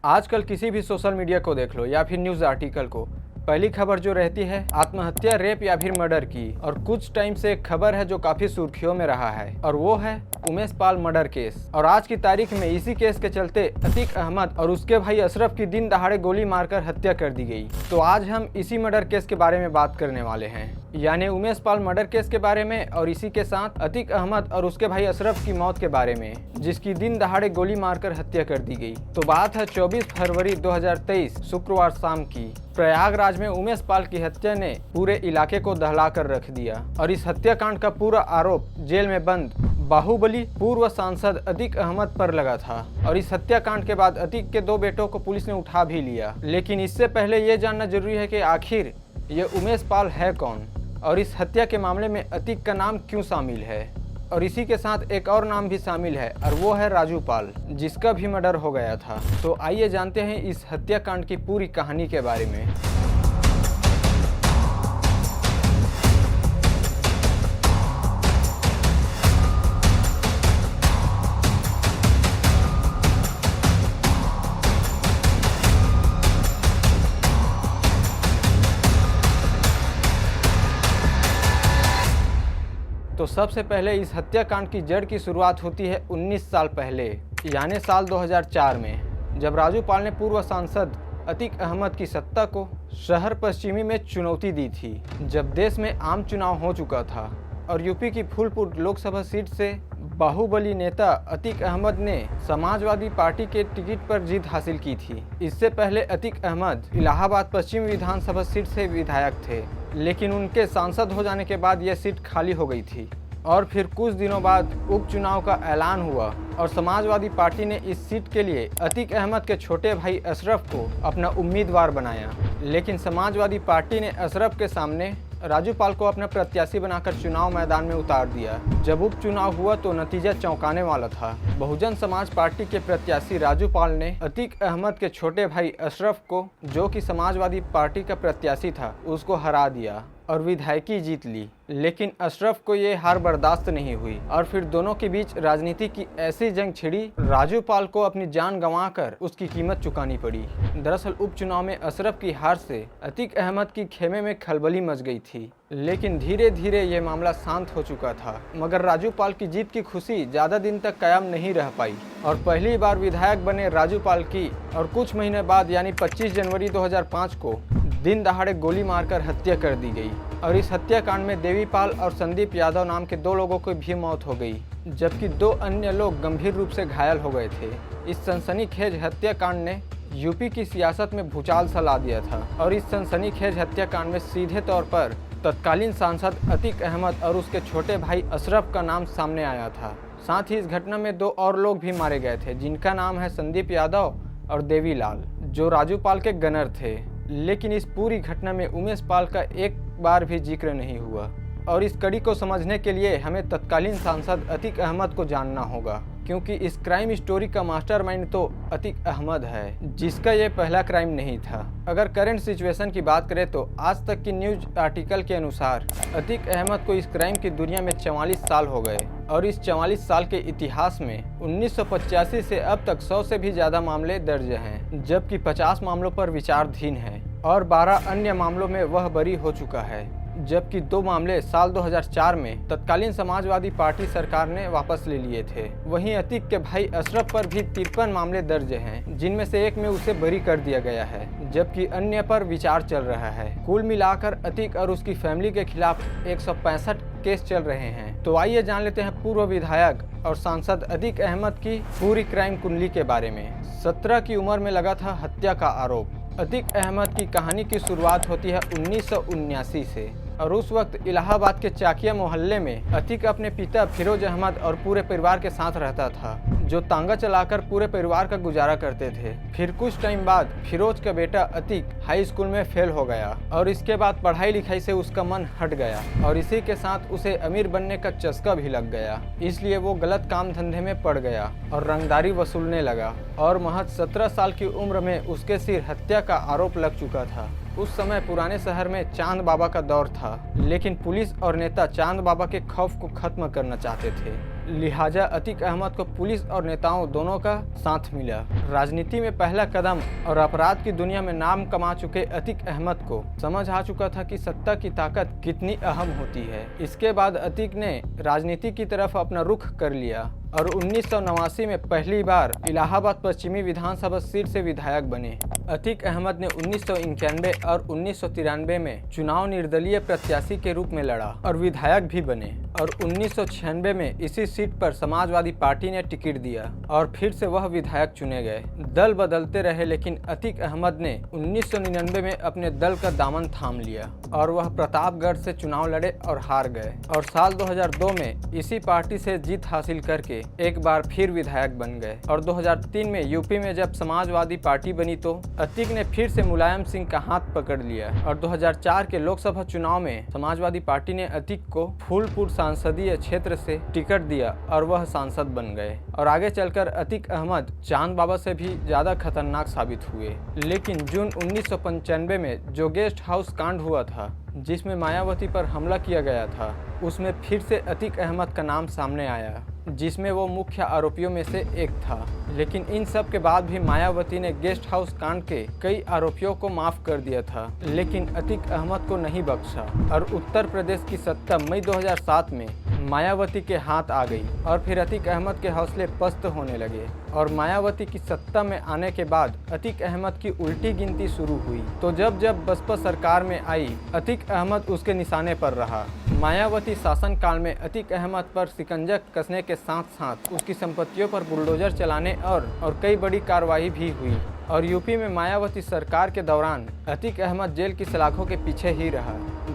आजकल किसी भी सोशल मीडिया को देख लो या फिर न्यूज़ आर्टिकल को, पहली खबर जो रहती है आत्महत्या, रेप या फिर मर्डर की। और कुछ टाइम से एक खबर है जो काफी सुर्खियों में रहा है और वो है उमेश पाल मर्डर केस। और आज की तारीख में इसी केस के चलते अतीक अहमद और उसके भाई अशरफ की दिन दहाड़े गोली मारकर हत्या कर दी गई। तो आज हम इसी मर्डर केस के बारे में बात करने वाले हैं, यानी उमेश पाल मर्डर केस के बारे में, और इसी के साथ अतीक अहमद और उसके भाई अशरफ की मौत के बारे में, जिसकी दिन दहाड़े गोली मारकर हत्या कर दी गई। तो बात है 24 फरवरी 2023 शुक्रवार शाम की। प्रयागराज में उमेश पाल की हत्या ने पूरे इलाके को दहला कर रख दिया और इस हत्याकांड का पूरा आरोप जेल में बंद बाहुबली पूर्व सांसद अतीक अहमद पर लगा था। और इस हत्याकांड के बाद अतीक के 2 बेटों को पुलिस ने उठा भी लिया। लेकिन इससे पहले ये जानना जरूरी है कि आखिर ये उमेश पाल है कौन और इस हत्या के मामले में अतीक का नाम क्यों शामिल है। और इसी के साथ एक और नाम भी शामिल है और वो है राजू पाल, जिसका भी मर्डर हो गया था। तो आइए जानते हैं इस हत्याकांड की पूरी कहानी के बारे में। तो सबसे पहले इस हत्याकांड की जड़ की शुरुआत होती है 19 साल पहले, यानी साल 2004 में, जब राजू पाल ने पूर्व सांसद अतीक अहमद की सत्ता को शहर पश्चिमी में चुनौती दी थी। जब देश में आम चुनाव हो चुका था और यूपी की फूलपुर लोकसभा सीट से बाहुबली नेता अतीक अहमद ने समाजवादी पार्टी के टिकट पर जीत हासिल की थी। इससे पहले अतीक अहमद इलाहाबाद पश्चिम विधानसभा सीट से विधायक थे, लेकिन उनके सांसद हो जाने के बाद यह सीट खाली हो गई थी। और फिर कुछ दिनों बाद उपचुनाव का ऐलान हुआ और समाजवादी पार्टी ने इस सीट के लिए अतीक अहमद के छोटे भाई अशरफ को अपना उम्मीदवार बनाया। लेकिन समाजवादी पार्टी ने अशरफ के सामने राजू पाल को अपना प्रत्याशी बनाकर चुनाव मैदान में उतार दिया। जब उपचुनाव हुआ तो नतीजा चौंकाने वाला था। बहुजन समाज पार्टी के प्रत्याशी राजू पाल ने अतीक अहमद के छोटे भाई अशरफ को, जो कि समाजवादी पार्टी का प्रत्याशी था, उसको हरा दिया और विधायकी जीत ली। लेकिन अशरफ को ये हार बर्दाश्त नहीं हुई और फिर दोनों के बीच राजनीति की ऐसी जंग छिड़ी, राजू पाल को अपनी जान गंवाकर उसकी कीमत चुकानी पड़ी। दरअसल उपचुनाव में अशरफ की हार से अतीक अहमद की खेमे में खलबली मच गई थी। लेकिन धीरे धीरे ये मामला शांत हो चुका था, मगर राजू पाल की जीत की खुशी ज्यादा दिन तक कायम नहीं रह पाई और पहली बार विधायक बने राजू पाल की और कुछ महीने बाद यानी 25 जनवरी 2005 को दिन दहाड़े गोली मारकर हत्या कर दी गई। और इस हत्याकांड में देवी पाल और संदीप यादव नाम के 2 लोगों की भी मौत हो गई, जबकि 2 अन्य लोग गंभीर रूप से घायल हो गए थे। इस सनसनीखेज हत्याकांड ने यूपी की सियासत में भूचाल सा ला दिया था और इस सनसनीखेज हत्याकांड में सीधे तौर पर तत्कालीन सांसद अतीक अहमद और उसके छोटे भाई अशरफ का नाम सामने आया था। साथ ही इस घटना में 2 और लोग भी मारे गए थे, जिनका नाम है संदीप यादव और देवी लाल, जो राजू पाल के गनर थे। लेकिन इस पूरी घटना में उमेश पाल का एक बार भी जिक्र नहीं हुआ। और इस कड़ी को समझने के लिए हमें तत्कालीन सांसद अतीक अहमद को जानना होगा, क्योंकि इस क्राइम स्टोरी का मास्टरमाइंड तो अतीक अहमद है, जिसका ये पहला क्राइम नहीं था। अगर करंट सिचुएशन की बात करें तो आज तक की न्यूज आर्टिकल के अनुसार अतीक अहमद को इस क्राइम की दुनिया में 44 साल हो गए और इस 44 साल के इतिहास में 1985 से अब तक 100 से भी ज़्यादा मामले दर्ज हैं, जबकि 50 मामलों पर विचाराधीन है और 12 अन्य मामलों में वह बरी हो चुका है। जबकि 2 मामले साल 2004 में तत्कालीन समाजवादी पार्टी सरकार ने वापस ले लिए थे। वहीं अतीक के भाई अशरफ पर भी 53 मामले दर्ज हैं, जिनमें से एक में उसे बरी कर दिया गया है, जबकि अन्य पर विचार चल रहा है। कुल मिलाकर अतीक और उसकी फैमिली के खिलाफ 165 केस चल रहे हैं। तो आइए जान लेते हैं पूर्व विधायक और सांसद अतीक अहमद की पूरी क्राइम कुंडली के बारे में। 17 की उम्र में लगा था हत्या का आरोप। अतीक अहमद की कहानी की शुरुआत होती है 1979 से और उस वक्त इलाहाबाद के चाकिया मोहल्ले में अतीक अपने पिता फिरोज अहमद और पूरे परिवार के साथ रहता था, जो तांगा चलाकर पूरे परिवार का गुजारा करते थे। फिर कुछ टाइम बाद फिरोज का बेटा अतीक हाई स्कूल में फेल हो गया और इसके बाद पढ़ाई लिखाई से उसका मन हट गया और इसी के साथ उसे अमीर बनने का चस्का भी लग गया। इसलिए वो गलत काम धंधे में पड़ गया और रंगदारी वसूलने लगा और महज 17 साल की उम्र में उसके सिर हत्या का आरोप लग चुका था। उस समय पुराने शहर में चांद बाबा का दौर था, लेकिन पुलिस और नेता चांद बाबा के खौफ को खत्म करना चाहते थे। लिहाजा अतीक अहमद को पुलिस और नेताओं दोनों का साथ मिला। राजनीति में पहला कदम और अपराध की दुनिया में नाम कमा चुके अतीक अहमद को समझ आ चुका था कि सत्ता की ताकत कितनी अहम होती है। इसके बाद अतीक ने राजनीति की तरफ अपना रुख कर लिया और 1989 में पहली बार इलाहाबाद पश्चिमी विधानसभा सीट से विधायक बने। अतीक अहमद ने 1991 और 1993 में चुनाव निर्दलीय प्रत्याशी के रूप में लड़ा और विधायक भी बने और 1996 में इसी सीट पर समाजवादी पार्टी ने टिकट दिया और फिर से वह विधायक चुने गए। दल बदलते रहे लेकिन अतीक अहमद ने 1999 में अपने दल का दामन थाम लिया और वह प्रतापगढ़ से चुनाव लड़े और हार गए और साल 2002 में इसी पार्टी से जीत हासिल करके एक बार फिर विधायक बन गए और 2003 में यूपी में जब समाजवादी पार्टी बनी तो अतीक ने फिर से मुलायम सिंह का हाथ पकड़ लिया और 2004 के लोकसभा चुनाव में समाजवादी पार्टी ने अतीक को फूलपुर संसदीय क्षेत्र से टिकट दिया और वह सांसद बन गए और आगे चलकर अतीक अहमद चांद बाबा से भी ज्यादा खतरनाक साबित हुए। लेकिन जून 1995 में जो गेस्ट हाउस कांड हुआ था जिसमें मायावती पर हमला किया गया था, उसमें फिर से अतीक अहमद का नाम सामने आया जिसमें वो मुख्य आरोपियों में से एक था। लेकिन इन सब के बाद भी मायावती ने गेस्ट हाउस कांड के कई आरोपियों को माफ कर दिया था, लेकिन अतीक अहमद को नहीं बख्शा और उत्तर प्रदेश की सत्ता मई 2007 में मायावती के हाथ आ गई और फिर अतीक अहमद के हौसले पस्त होने लगे और मायावती की सत्ता में आने के बाद अतीक अहमद की उल्टी गिनती शुरू हुई। तो जब बसपा सरकार में आई, अतीक अहमद उसके निशाने पर रहा। मायावती शासनकाल में अतीक अहमद पर शिकंजा कसने के साथ साथ उसकी संपत्तियों पर बुलडोजर चलाने और कई बड़ी कार्रवाई भी हुई और यूपी में मायावती सरकार के दौरान अतीक अहमद जेल की सलाखों के पीछे ही रहा।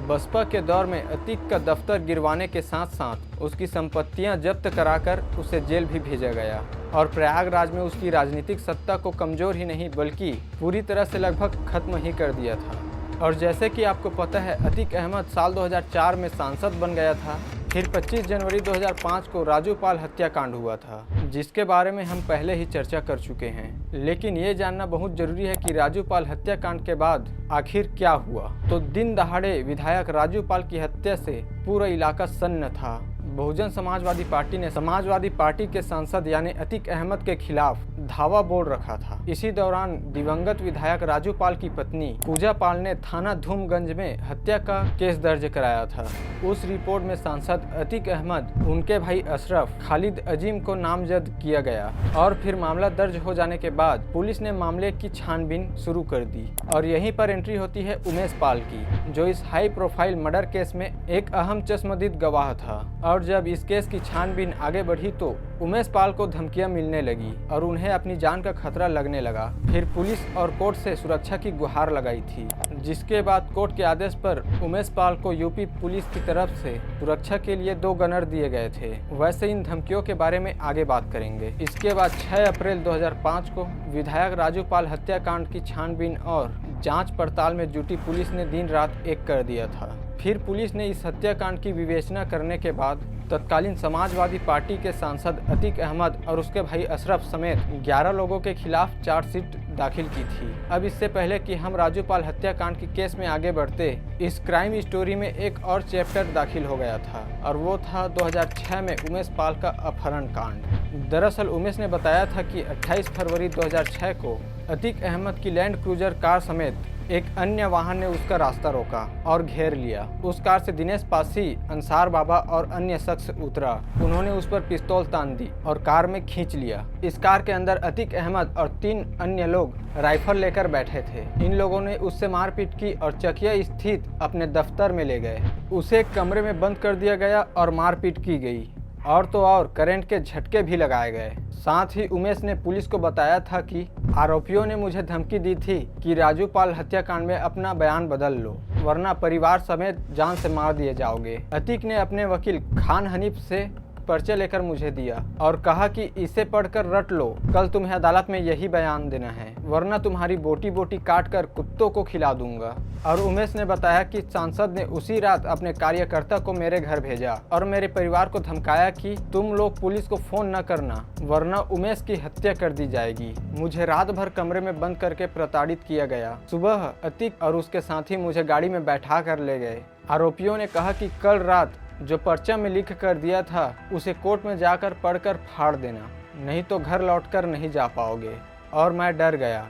बसपा के दौर में अतीक का दफ्तर गिरवाने के साथ साथ उसकी संपत्तियां जब्त कराकर उसे जेल भी भेजा गया और प्रयागराज में उसकी राजनीतिक सत्ता को कमजोर ही नहीं बल्कि पूरी तरह से लगभग खत्म ही कर दिया था। और जैसे कि आपको पता है, अतीक अहमद साल 2004 में सांसद बन गया था। फिर 25 जनवरी 2005 को राजूपाल हत्याकांड हुआ था जिसके बारे में हम पहले ही चर्चा कर चुके हैं। लेकिन ये जानना बहुत जरूरी है कि राजूपाल हत्याकांड के बाद आखिर क्या हुआ। तो दिन दहाड़े विधायक राजूपाल की हत्या से पूरा इलाका सन्न था। बहुजन समाजवादी पार्टी ने समाजवादी पार्टी के सांसद यानी अतीक अहमद के खिलाफ धावा बोल रखा था। इसी दौरान दिवंगत विधायक राजूपाल की पत्नी पूजा पाल ने थाना धूमगंज में हत्या का केस दर्ज कराया था। उस रिपोर्ट में सांसद अतीक अहमद, उनके भाई अशरफ, खालिद अजीम को नामजद किया गया और फिर मामला दर्ज हो जाने के बाद पुलिस ने मामले की छानबीन शुरू कर दी और यहीं पर एंट्री होती है उमेश पाल की, जो इस हाई प्रोफाइल मर्डर केस में एक अहम चश्मदीद गवाह था। और जब इस केस की छानबीन आगे बढ़ी तो उमेश पाल को धमकियां मिलने लगी और उन्हें अपनी जान का खतरा लगने लगा। फिर पुलिस और कोर्ट से सुरक्षा की गुहार लगाई थी, जिसके बाद कोर्ट के आदेश पर उमेश पाल को यूपी पुलिस की तरफ से सुरक्षा के लिए 2 गनर दिए गए थे। वैसे इन धमकियों के बारे में आगे बात करेंगे। इसके बाद 6 अप्रैल 2005 को विधायक राजूपाल हत्याकांड की छानबीन और जांच पड़ताल में जुटी पुलिस ने दिन रात एक कर दिया था। फिर पुलिस ने इस हत्याकांड की विवेचना करने के बाद तत्कालीन समाजवादी पार्टी के सांसद अतीक अहमद और उसके भाई अशरफ समेत 11 लोगों के खिलाफ चार्जशीट दाखिल की थी। अब इससे पहले कि हम राजूपाल हत्याकांड के केस में आगे बढ़ते, इस क्राइम स्टोरी में एक और चैप्टर दाखिल हो गया था और वो था 2006 में उमेश पाल का अपहरण कांड। दरअसल उमेश ने बताया था कि 28 फरवरी 2006 को अतीक अहमद की लैंड क्रूजर कार समेत एक अन्य वाहन ने उसका रास्ता रोका और घेर लिया। उस कार से दिनेश पासी, अंसार बाबा और अन्य शख्स उतरा। उन्होंने उस पर पिस्तौल तान दी और कार में खींच लिया। इस कार के अंदर अतीक अहमद और 3 अन्य लोग राइफल लेकर बैठे थे। इन लोगों ने उससे मारपीट की और चकिया स्थित अपने दफ्तर में ले गए। उसे एक कमरे में बंद कर दिया गया और मारपीट की गई और तो और करंट के झटके भी लगाए गए। साथ ही उमेश ने पुलिस को बताया था कि आरोपियों ने मुझे धमकी दी थी कि राजूपाल हत्याकांड में अपना बयान बदल लो वरना परिवार समेत जान से मार दिए जाओगे। अतीक ने अपने वकील खान हनीफ से पर्चे लेकर मुझे दिया और कहा कि इसे पढ़कर रट लो, कल तुम्हें अदालत में यही बयान देना है वरना तुम्हारी बोटी बोटी काट कर कुत्तों को खिला दूंगा। और उमेश ने बताया कि सांसद ने उसी रात अपने कार्यकर्ता को मेरे घर भेजा और मेरे परिवार को धमकाया कि तुम लोग पुलिस को फोन न करना वरना उमेश की हत्या कर दी जाएगी। मुझे रात भर कमरे में बंद करके प्रताड़ित किया गया। सुबह अतीक और उसके साथी मुझे गाड़ी में बैठा कर ले गए। आरोपियों ने कहा कि कल रात जो पर्चा में लिख कर दिया था उसे कोर्ट में जाकर पढ़कर फाड़ देना, नहीं तो घर लौटकर नहीं जा पाओगे। और मैं डर गया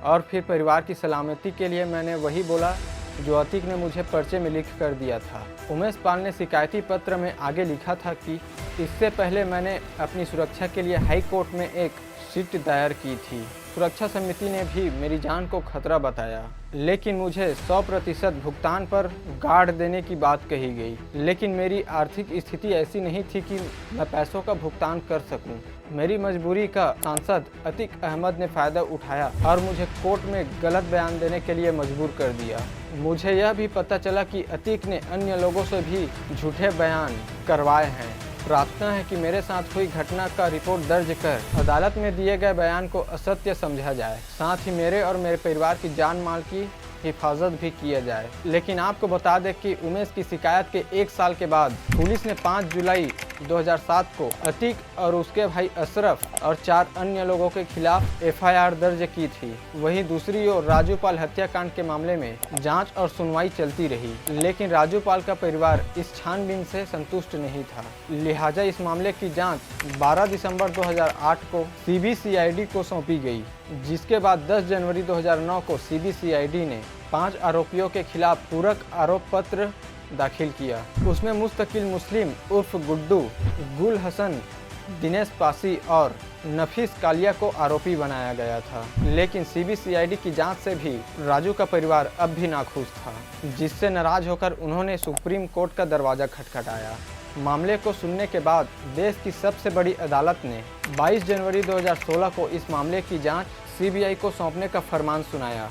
और फिर परिवार की सलामती के लिए मैंने वही बोला जो अतीक ने मुझे पर्चे में लिख कर दिया था। उमेश पाल ने शिकायती पत्र में आगे लिखा था कि इससे पहले मैंने अपनी सुरक्षा के लिए हाई कोर्ट में एक सिट दायर की थी। सुरक्षा समिति ने भी मेरी जान को खतरा बताया, लेकिन मुझे 100% भुगतान पर गार्ड देने की बात कही गई। लेकिन मेरी आर्थिक स्थिति ऐसी नहीं थी कि मैं पैसों का भुगतान कर सकूं। मेरी मजबूरी का सांसद अतीक अहमद ने फ़ायदा उठाया और मुझे कोर्ट में गलत बयान देने के लिए मजबूर कर दिया। मुझे यह भी पता चला कि अतीक ने अन्य लोगों से भी झूठे बयान करवाए हैं। प्रार्थना है कि मेरे साथ हुई घटना का रिपोर्ट दर्ज कर अदालत में दिए गए बयान को असत्य समझा जाए, साथ ही मेरे और मेरे परिवार की जान माल की हिफाजत भी किया जाए। लेकिन आपको बता दें कि उमेश की शिकायत के 1 साल के बाद पुलिस ने 5 जुलाई 2007 को अतीक और उसके भाई अशरफ और 4 अन्य लोगों के खिलाफ FIR दर्ज की थी। वहीं दूसरी ओर राजू पाल हत्याकांड के मामले में जांच और सुनवाई चलती रही, लेकिन राजू पाल का परिवार इस छानबीन से संतुष्ट नहीं था। लिहाजा इस मामले की जांच 12 दिसंबर 2008 को CBCID को सौंपी गई, जिसके बाद 10 जनवरी 2009 को CBCID ने 5 आरोपियों के खिलाफ पूरक आरोप पत्र दाखिल किया। उसमें मुस्तकिल मुस्लिम उर्फ गुड्डू, गुल हसन, दिनेश पासी और नफीस कालिया को आरोपी बनाया गया था। लेकिन CBCID की जांच से भी राजू का परिवार अब भी नाखुश था, जिससे नाराज होकर उन्होंने सुप्रीम कोर्ट का दरवाजा खटखटाया। मामले को सुनने के बाद देश की सबसे बड़ी अदालत ने 22 जनवरी 2016 को इस मामले की जांच CBI को सौंपने का फरमान सुनाया,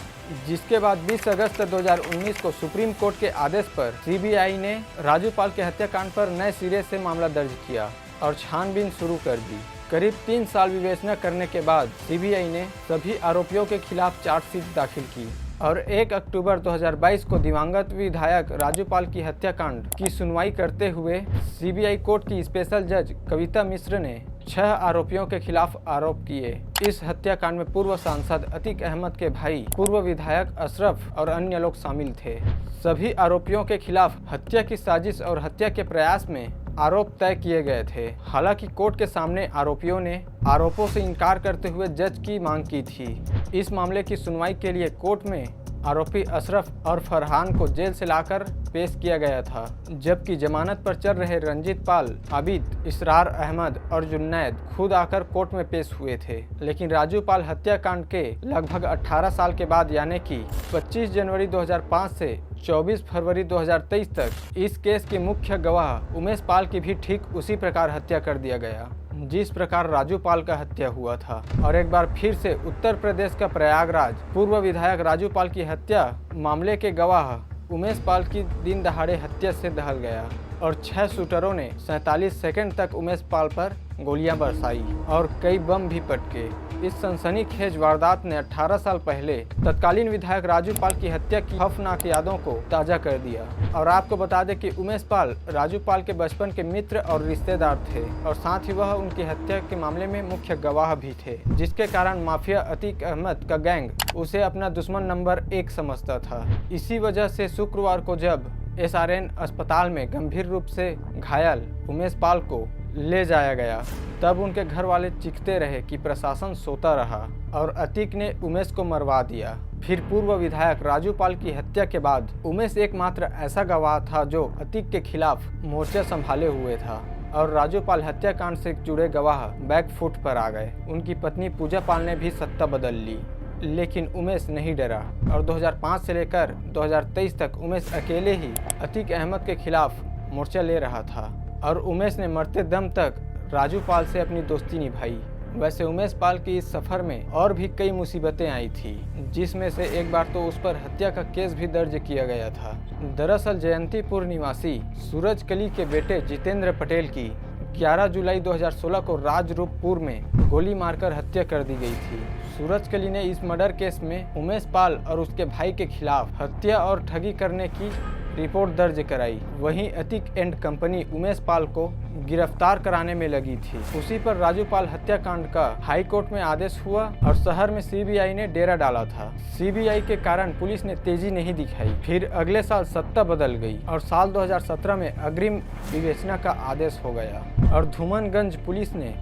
जिसके बाद 20 अगस्त 2019 को सुप्रीम कोर्ट के आदेश पर CBI ने राजू पाल के हत्याकांड पर नए सिरे से मामला दर्ज किया और छानबीन शुरू कर दी। करीब 3 साल विवेचना करने के बाद CBI ने सभी आरोपियों के खिलाफ चार्जशीट दाखिल की और 1 अक्टूबर 2022 को दिवंगत विधायक राजू पाल की हत्याकांड की सुनवाई करते हुए CBI कोर्ट की स्पेशल जज कविता मिश्र ने 6 आरोपियों के खिलाफ आरोप किए। इस हत्याकांड में पूर्व सांसद अतीक अहमद के भाई, पूर्व विधायक अशरफ और अन्य लोग शामिल थे। सभी आरोपियों के खिलाफ हत्या की साजिश और हत्या के प्रयास में आरोप तय किए गए थे। हालांकि कोर्ट के सामने आरोपियों ने आरोपों से इनकार करते हुए जज की मांग की थी। इस मामले की सुनवाई के लिए कोर्ट में आरोपी अशरफ और फरहान को जेल से लाकर पेश किया गया था, जबकि जमानत पर चल रहे रंजीत पाल, आबिद, इसरार अहमद और जुन्नैद खुद आकर कोर्ट में पेश हुए थे। लेकिन राजू पाल हत्याकांड के लगभग 18 साल के बाद, यानी कि 25 जनवरी 2005 से 24 फरवरी 2023 तक इस केस के मुख्य गवाह उमेश पाल की भी ठीक उसी प्रकार हत्या कर दिया गया जिस प्रकार राजू पाल का हत्या हुआ था। और एक बार फिर से उत्तर प्रदेश का प्रयागराज पूर्व विधायक राजू पाल की हत्या मामले के गवाह उमेश पाल की दिन दहाड़े हत्या से दहल गया और 6 शूटरों ने 47 सेकंड तक उमेश पाल पर गोलियां बरसाई और कई बम भी पटके। इस सनसनीखेज वारदात ने 18 साल पहले तत्कालीन विधायक राजू पाल की हत्या की खौफनाक यादों को ताज़ा कर दिया। और आपको बता दें कि उमेश पाल राजू पाल के बचपन के मित्र और रिश्तेदार थे और साथ ही वह उनकी हत्या के मामले में मुख्य गवाह भी थे, जिसके कारण माफिया अतीक अहमद का गैंग उसे अपना दुश्मन नंबर 1 समझता था। इसी वजह से शुक्रवार को जब SRN अस्पताल में गंभीर रूप से घायल उमेश पाल को ले जाया गया, तब उनके घर वाले चीखते रहे कि प्रशासन सोता रहा और अतीक ने उमेश को मरवा दिया। फिर पूर्व विधायक राजू पाल की हत्या के बाद उमेश एकमात्र ऐसा गवाह था जो अतीक के खिलाफ मोर्चा संभाले हुए था और राजू पाल हत्याकांड से जुड़े गवाह बैकफुट पर आ गए। उनकी पत्नी पूजा पाल ने भी सत्ता बदल ली, लेकिन उमेश नहीं डरा और 2005 से लेकर 2023 तक उमेश अकेले ही अतीक अहमद के खिलाफ मोर्चा ले रहा था और उमेश ने मरते दम तक राजू पाल से अपनी दोस्ती निभाई। वैसे उमेश पाल की इस सफ़र में और भी कई मुसीबतें आई थी, जिसमें से एक बार तो उस पर हत्या का केस भी दर्ज किया गया था। दरअसल जयंतीपुर निवासी सूरजकली के बेटे जितेंद्र पटेल की 11 जुलाई 2016 को राजरूपपुर में गोली मारकर हत्या कर दी गई थी। सूरजकली ने इस मर्डर केस में उमेश पाल और उसके भाई के खिलाफ हत्या और ठगी करने की रिपोर्ट दर्ज कराई। वहीं अतीक एंड कंपनी उमेश पाल को गिरफ्तार कराने में लगी थी। उसी पर राजूपाल हत्याकांड का हाई कोर्ट में आदेश हुआ और शहर में सीबीआई ने डेरा डाला था। सीबीआई के कारण पुलिस ने तेजी नहीं दिखाई। फिर अगले साल सत्ता बदल गई और साल 2017 में अग्रिम विवेचना का आदेश हो गया और धूमनगंज पुलिस ने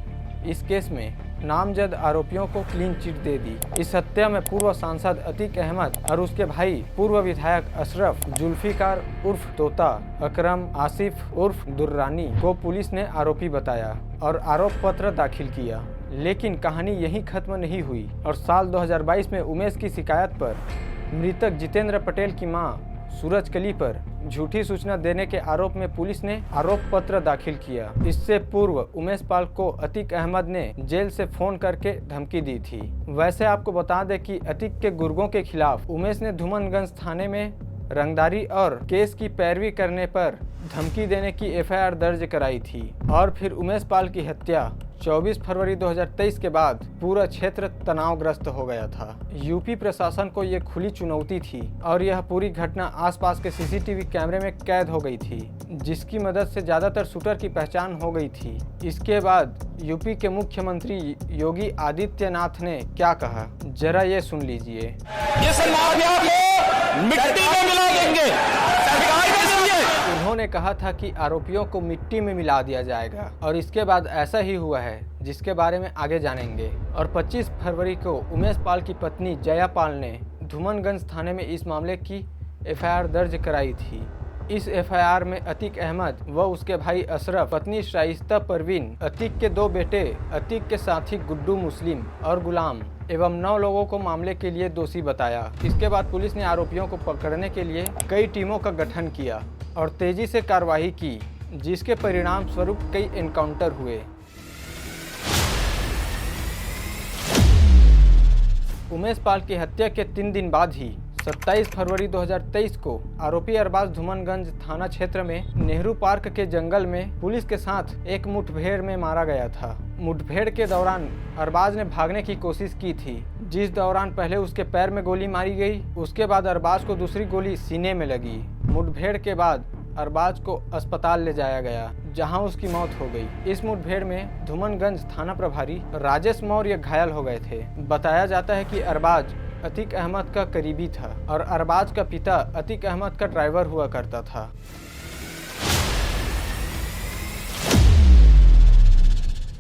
इस केस में नामजद आरोपियों को क्लीन चिट दे दी। इस हत्या में पूर्व सांसद अतीक अहमद और उसके भाई पूर्व विधायक अशरफ, जुल्फिकार उर्फ तोता, अकरम, आसिफ उर्फ दुर्रानी को पुलिस ने आरोपी बताया और आरोप पत्र दाखिल किया। लेकिन कहानी यहीं खत्म नहीं हुई और साल 2022 में उमेश की शिकायत पर मृतक जितेंद्र पटेल की मां सूरजकली पर झूठी सूचना देने के आरोप में पुलिस ने आरोप पत्र दाखिल किया। इससे पूर्व उमेश पाल को अतीक अहमद ने जेल से फोन करके धमकी दी थी। वैसे आपको बता दें कि अतीक के गुर्गों के खिलाफ उमेश ने धूमनगंज थाने में रंगदारी और केस की पैरवी करने पर धमकी देने की एफआईआर दर्ज कराई थी और फिर उमेश पाल की हत्या 24 फरवरी 2023 के बाद पूरा क्षेत्र तनावग्रस्त हो गया था। यूपी प्रशासन को ये खुली चुनौती थी और यह पूरी घटना आसपास के सीसीटीवी कैमरे में कैद हो गई थी, जिसकी मदद से ज्यादातर शूटर की पहचान हो गई थी। इसके बाद यूपी के मुख्यमंत्री योगी आदित्यनाथ ने क्या कहा, जरा ये सुन लीजिए। मिट्टी में मिला देंगे, सरकार कर देंगे। उन्होंने कहा था कि आरोपियों को मिट्टी में मिला दिया जाएगा और इसके बाद ऐसा ही हुआ है, जिसके बारे में आगे जानेंगे। और 25 फरवरी को उमेश पाल की पत्नी जया पाल ने धूमनगंज थाने में इस मामले की एफआईआर दर्ज कराई थी। इस एफआईआर में अतीक अहमद व उसके भाई अशरफ, पत्नी शाइस्ता परवीन, अतीक के 2 बेटे, अतीक के साथी गुड्डू मुस्लिम और गुलाम एवं 9 लोगों को मामले के लिए दोषी बताया। इसके बाद पुलिस ने आरोपियों को पकड़ने के लिए कई टीमों का गठन किया और तेजी से कार्रवाई की, जिसके परिणाम स्वरूप कई एनकाउंटर हुए। उमेश पाल की हत्या के 3 दिन बाद ही 27 फरवरी 2023 को आरोपी अरबाज धूमनगंज थाना क्षेत्र में नेहरू पार्क के जंगल में पुलिस के साथ एक मुठभेड़ में मारा गया था। मुठभेड़ के दौरान अरबाज ने भागने की कोशिश की थी, जिस दौरान पहले उसके पैर में गोली मारी गई, उसके बाद अरबाज को दूसरी गोली सीने में लगी। मुठभेड़ के बाद अरबाज को अस्पताल ले जाया गया, जहां उसकी मौत हो गई। इस मुठभेड़ में धूमनगंज थाना प्रभारी राजेश मौर्य घायल हो गए थे। बताया जाता है कि अरबाज अतीक अहमद का करीबी था और अरबाज का पिता अतीक अहमद का ड्राइवर हुआ करता था।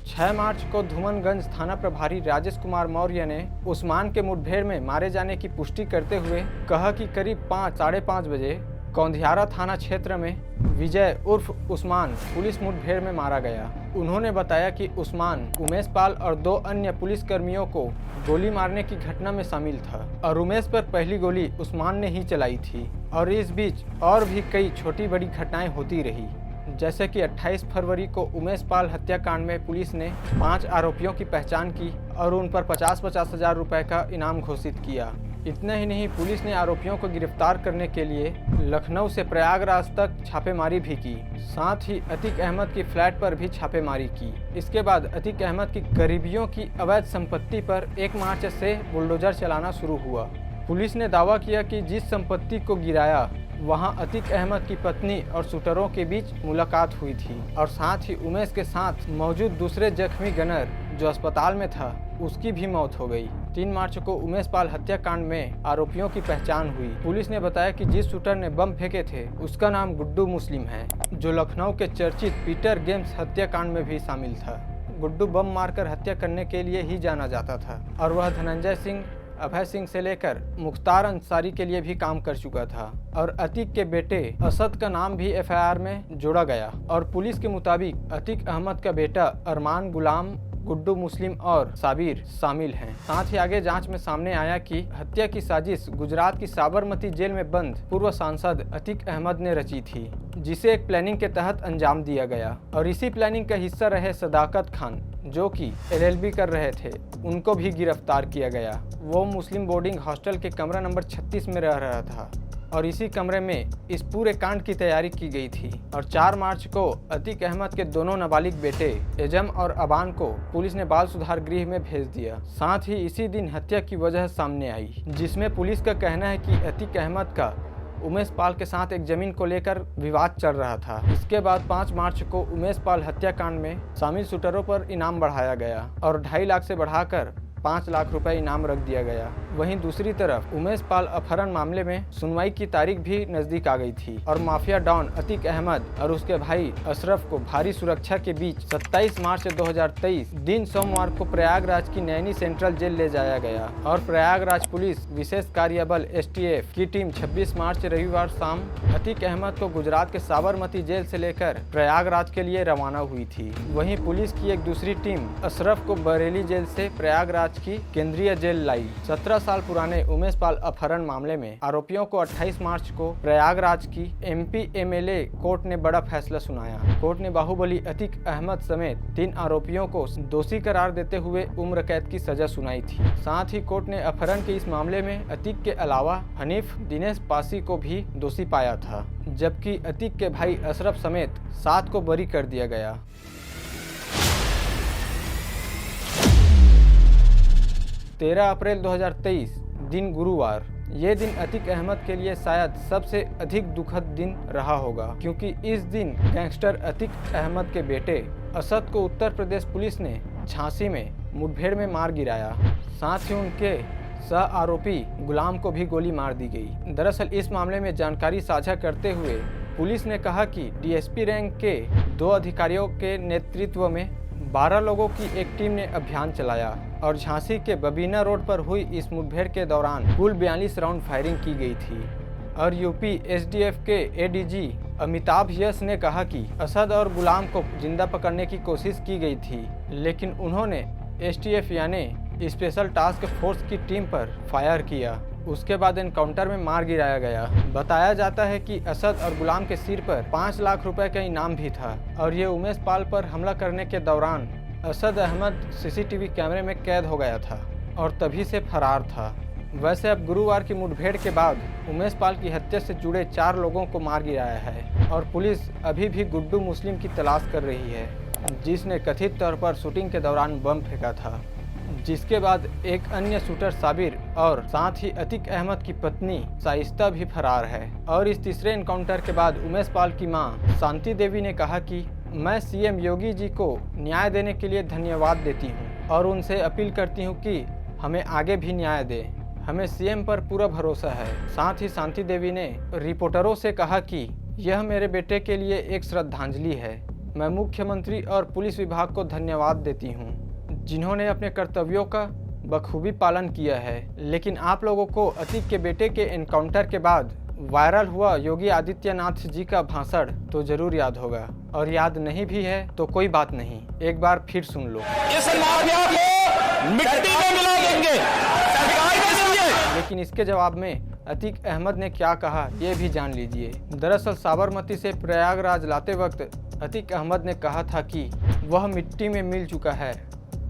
6 मार्च को धूमनगंज थाना प्रभारी राजेश कुमार मौर्य ने उस्मान के मुठभेड़ में मारे जाने की पुष्टि करते हुए कहा कि करीब 5-5:30 बजे कौंधियारा थाना क्षेत्र में विजय उर्फ उस्मान पुलिस मुठभेड़ में मारा गया। उन्होंने बताया कि उस्मान उमेश पाल और 2 अन्य पुलिसकर्मियों को गोली मारने की घटना में शामिल था और उमेश पर पहली गोली उस्मान ने ही चलाई थी और इस बीच और भी कई छोटी बड़ी घटनाएं होती रही। जैसे कि 28 फरवरी को उमेश पाल हत्याकांड में पुलिस ने 5 आरोपियों की पहचान की और उन पर 50-50 हज़ार रुपए का इनाम घोषित किया। इतना ही नहीं, पुलिस ने आरोपियों को गिरफ्तार करने के लिए लखनऊ से प्रयागराज तक छापेमारी भी की। साथ ही अतीक अहमद की फ्लैट पर भी छापेमारी की। इसके बाद अतीक अहमद की करीबियों की अवैध संपत्ति पर 1 मार्च से बुलडोजर चलाना शुरू हुआ। पुलिस ने दावा किया कि जिस संपत्ति को गिराया वहां अतीक अहमद की पत्नी और शूटरों के बीच मुलाकात हुई थी और साथ ही उमेश के साथ मौजूद दूसरे जख्मी गनर जो अस्पताल में था, उसकी भी मौत हो गई। 3 मार्च को उमेश पाल हत्याकांड में आरोपियों की पहचान हुई। पुलिस ने बताया कि जिस शूटर ने बम फेंके थे उसका नाम गुड्डू मुस्लिम है, जो लखनऊ के चर्चित पीटर गेम्स हत्याकांड में भी शामिल था। गुड्डू बम मारकर हत्या करने के लिए ही जाना जाता था और वह धनंजय सिंह, अभय सिंह से लेकर मुख्तार अंसारी के लिए भी काम कर चुका था और अतीक के बेटे असद का नाम भी एफआईआर में जोड़ा गया और पुलिस के मुताबिक अतीक अहमद का बेटा अरमान, गुलाम, गुड्डू मुस्लिम और साबिर शामिल हैं। साथ ही आगे जांच में सामने आया कि हत्या की साजिश गुजरात की साबरमती जेल में बंद पूर्व सांसद अतीक अहमद ने रची थी, जिसे एक प्लानिंग के तहत अंजाम दिया गया और इसी प्लानिंग का हिस्सा रहे सदाकत खान, जो कि एलएलबी कर रहे थे, उनको भी गिरफ्तार किया गया। वो मुस्लिम बोर्डिंग हॉस्टल के कमरा नंबर 36 में रह रहा था और इसी कमरे में इस पूरे कांड की तैयारी की गई थी। और 4 मार्च को अतीक अहमद के दोनों नाबालिग बेटे एजम और अबान को पुलिस ने बाल सुधार गृह में भेज दिया। साथ ही इसी दिन हत्या की वजह सामने आई, जिसमें पुलिस का कहना है कि अतीक अहमद का उमेश पाल के साथ एक जमीन को लेकर विवाद चल रहा था। इसके बाद 5 मार्च को उमेश पाल हत्याकांड में शामिल शूटरों पर इनाम बढ़ाया गया और 2.5 लाख से बढ़ाकर 5 लाख रुपए इनाम रख दिया गया। वहीं दूसरी तरफ उमेश पाल अपहरण मामले में सुनवाई की तारीख भी नजदीक आ गई थी और माफिया डॉन अतीक अहमद और उसके भाई अशरफ को भारी सुरक्षा के बीच 27 मार्च 2023 दिन सोमवार को प्रयागराज की नैनी सेंट्रल जेल ले जाया गया और प्रयागराज पुलिस विशेष कार्य बल STF की टीम 26 मार्च रविवार शाम अतीक अहमद को गुजरात के साबरमती जेल से लेकर प्रयागराज के लिए रवाना हुई थी। वहीं पुलिस की एक दूसरी टीम अशरफ को बरेली जेल से प्रयागराज की केंद्रीय जेल लाई। 17 साल पुराने उमेश पाल अपहरण मामले में आरोपियों को 28 मार्च को प्रयागराज की MP MLA कोर्ट ने बड़ा फैसला सुनाया। कोर्ट ने बाहुबली अतीक अहमद समेत 3 आरोपियों को दोषी करार देते हुए उम्र कैद की सजा सुनाई थी। साथ ही कोर्ट ने अपहरण के इस मामले में अतीक के अलावा हनीफ दिनेश पासी को भी दोषी पाया था, जबकि अतीक के भाई अशरफ समेत 7 को बरी कर दिया गया। 13 अप्रैल 2023 दिन गुरुवार। ये दिन अतीक अहमद के लिए शायद सबसे अधिक दुखद दिन रहा होगा, क्योंकि इस दिन गैंगस्टर अतीक अहमद के बेटे असद को उत्तर प्रदेश पुलिस ने झांसी में मुठभेड़ में मार गिराया। साथ ही उनके सह आरोपी गुलाम को भी गोली मार दी गई। दरअसल इस मामले में जानकारी साझा करते हुए पुलिस ने कहा कि DSP रैंक के 2 अधिकारियों के नेतृत्व में 12 लोगों की एक टीम ने अभियान चलाया और झांसी के बबीना रोड पर हुई इस मुठभेड़ के दौरान कुल 42 राउंड फायरिंग की गई थी। और UP SDF के ADG अमिताभ यश ने कहा कि असद और गुलाम को जिंदा पकड़ने की कोशिश की गई थी, लेकिन उन्होंने STF यानी स्पेशल टास्क फोर्स की टीम पर फायर किया। उसके बाद एनकाउंटर में मार गिराया गया। बताया जाता है कि असद और गुलाम के सिर पर 5 लाख रुपए का इनाम भी था और ये उमेश पाल पर हमला करने के दौरान असद अहमद CCTV कैमरे में कैद हो गया था और तभी से फरार था। वैसे अब गुरुवार की मुठभेड़ के बाद उमेश पाल की हत्या से जुड़े 4 लोगों को मार गिराया है और पुलिस अभी भी गुड्डू मुस्लिम की तलाश कर रही है, जिसने कथित तौर पर शूटिंग के दौरान बम फेंका था। जिसके बाद एक अन्य शूटर साबिर और साथ ही अतीक अहमद की पत्नी शाइस्ता भी फरार है। और इस तीसरे एनकाउंटर के बाद उमेश पाल की मां शांति देवी ने कहा कि मैं CM योगी जी को न्याय देने के लिए धन्यवाद देती हूं और उनसे अपील करती हूं कि हमें आगे भी न्याय दे। हमें CM पर पूरा भरोसा है। साथ ही शांति देवी ने रिपोर्टरों से कहा कि यह मेरे बेटे के लिए एक श्रद्धांजलि है। मैं मुख्यमंत्री और पुलिस विभाग को धन्यवाद देती हूँ, जिन्होंने अपने कर्तव्यों का बखूबी पालन किया है। लेकिन आप लोगों को अतीक के बेटे के एनकाउंटर के बाद वायरल हुआ योगी आदित्यनाथ जी का भाषण तो जरूर याद होगा, और याद नहीं भी है तो कोई बात नहीं, एक बार फिर सुन लो। मिट्टी में मिला देंगे, सरकार को समझे। लेकिन इसके जवाब में अतीक अहमद ने क्या कहा ये भी जान लीजिए। दरअसल साबरमती से प्रयागराज लाते वक्त अतीक अहमद ने कहा था कि वह मिट्टी में मिल चुका है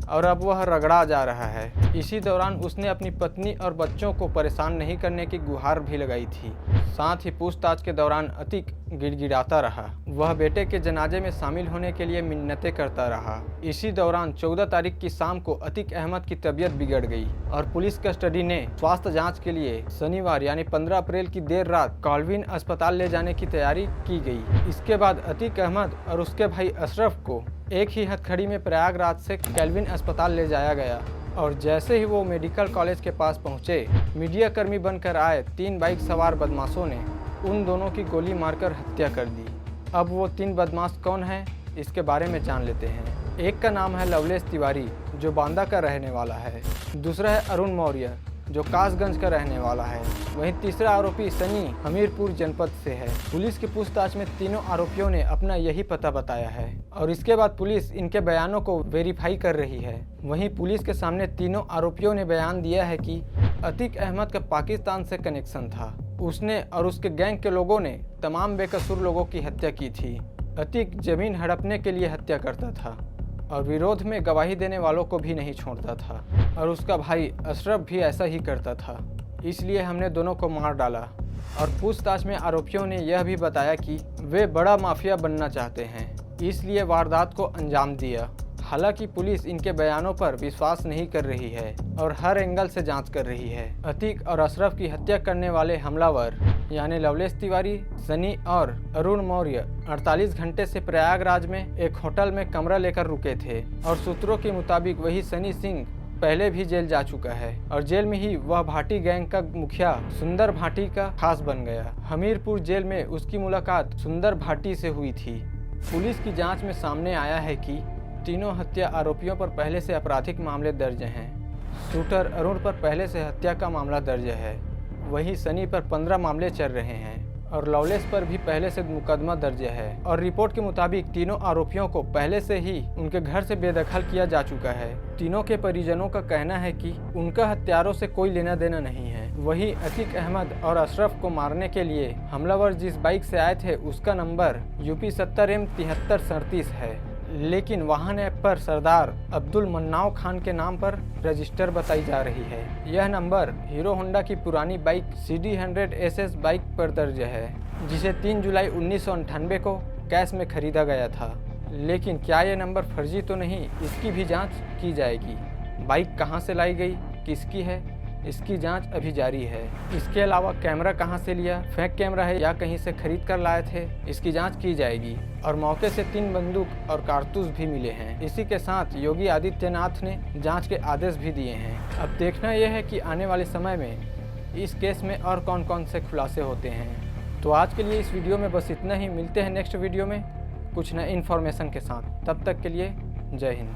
और अब वह रगड़ा जा रहा है। इसी दौरान उसने अपनी पत्नी और बच्चों को परेशान नहीं करने की गुहार भी लगाई थी। साथ ही पूछताछ के दौरान अतीक गिड़गिड़ाता रहा। वह बेटे के जनाजे में शामिल होने के लिए मिन्नतें करता रहा। इसी दौरान 14 तारीख की शाम को अतीक अहमद की तबीयत बिगड़ गई और पुलिस कस्टडी ने स्वास्थ्य जांच के लिए शनिवार यानी 15 अप्रैल की देर रात कॉल्विन अस्पताल ले जाने की तैयारी की गई। इसके बाद अतीक अहमद और उसके भाई अशरफ को एक ही हथकड़ी में प्रयागराज से कॉल्विन अस्पताल ले जाया गया और जैसे ही वो मेडिकल कॉलेज के पास पहुंचे, मीडिया कर्मी बनकर आए 3 बाइक सवार बदमाशों ने उन दोनों की गोली मारकर हत्या कर दी। अब वो 3 बदमाश कौन हैं, इसके बारे में जान लेते हैं। एक का नाम है लवलेश तिवारी, जो बांदा का रहने वाला है। दूसरा है अरुण मौर्य, जो कासगंज का रहने वाला है। वहीं तीसरा आरोपी सनी हमीरपुर जनपद से है। पुलिस की पूछताछ में तीनों आरोपियों ने अपना यही पता बताया है और इसके बाद पुलिस इनके बयानों को वेरीफाई कर रही है। वहीं पुलिस के सामने तीनों आरोपियों ने बयान दिया है कि अतीक अहमद का पाकिस्तान से कनेक्शन था। उसने और उसके गैंग के लोगों ने तमाम बेकसूर लोगों की हत्या की थी। अतीक जमीन हड़पने के लिए हत्या करता था और विरोध में गवाही देने वालों को भी नहीं छोड़ता था और उसका भाई अशरफ भी ऐसा ही करता था। इसलिए हमने दोनों को मार डाला। और पूछताछ में आरोपियों ने यह भी बताया कि वे बड़ा माफिया बनना चाहते हैं, इसलिए वारदात को अंजाम दिया। हालांकि पुलिस इनके बयानों पर विश्वास नहीं कर रही है और हर एंगल से जांच कर रही है। अतीक और अशरफ की हत्या करने वाले हमलावर यानी लवलेश तिवारी, सनी और अरुण मौर्य 48 घंटे से प्रयागराज में एक होटल में कमरा लेकर रुके थे और सूत्रों के मुताबिक वही सनी सिंह पहले भी जेल जा चुका है और जेल में ही वह भाटी गैंग का मुखिया सुंदर भाटी का खास बन गया। हमीरपुर जेल में उसकी मुलाकात सुंदर भाटी से हुई थी। पुलिस की जांच में सामने आया है कि तीनों हत्या आरोपियों पर पहले से आपराधिक मामले दर्ज हैं। शूटर अरुण पर पहले से हत्या का मामला दर्ज है, वहीं सनी पर 15 मामले चल रहे हैं और लवलेश पर भी पहले से मुकदमा दर्ज है और रिपोर्ट के मुताबिक तीनों आरोपियों को पहले से ही उनके घर से बेदखल किया जा चुका है। तीनों के परिजनों का कहना है कि उनका हत्यारों से कोई लेना देना नहीं है। वहीं अतीक अहमद और अशरफ को मारने के लिए हमलावर जिस बाइक से आए थे उसका नंबर UP 70M 7337 है, लेकिन वाहन ऐप पर सरदार अब्दुल मन्नाव खान के नाम पर रजिस्टर बताई जा रही है। यह नंबर हीरो होंडा की पुरानी बाइक CD 100 SS बाइक पर दर्ज है, जिसे 3 जुलाई 1998 को कैश में खरीदा गया था। लेकिन क्या यह नंबर फर्जी तो नहीं, इसकी भी जांच की जाएगी। बाइक कहां से लाई गई, किसकी है, इसकी जांच अभी जारी है। इसके अलावा कैमरा कहां से लिया, फेक कैमरा है या कहीं से खरीद कर लाए थे, इसकी जांच की जाएगी। और मौके से 3 बंदूक और कारतूस भी मिले हैं। इसी के साथ योगी आदित्यनाथ ने जांच के आदेश भी दिए हैं। अब देखना यह है कि आने वाले समय में इस केस में और कौन कौन से खुलासे होते हैं। तो आज के लिए इस वीडियो में बस इतना ही। मिलते हैं नेक्स्ट वीडियो में कुछ नए इन्फॉर्मेशन के साथ। तब तक के लिए जय हिंद।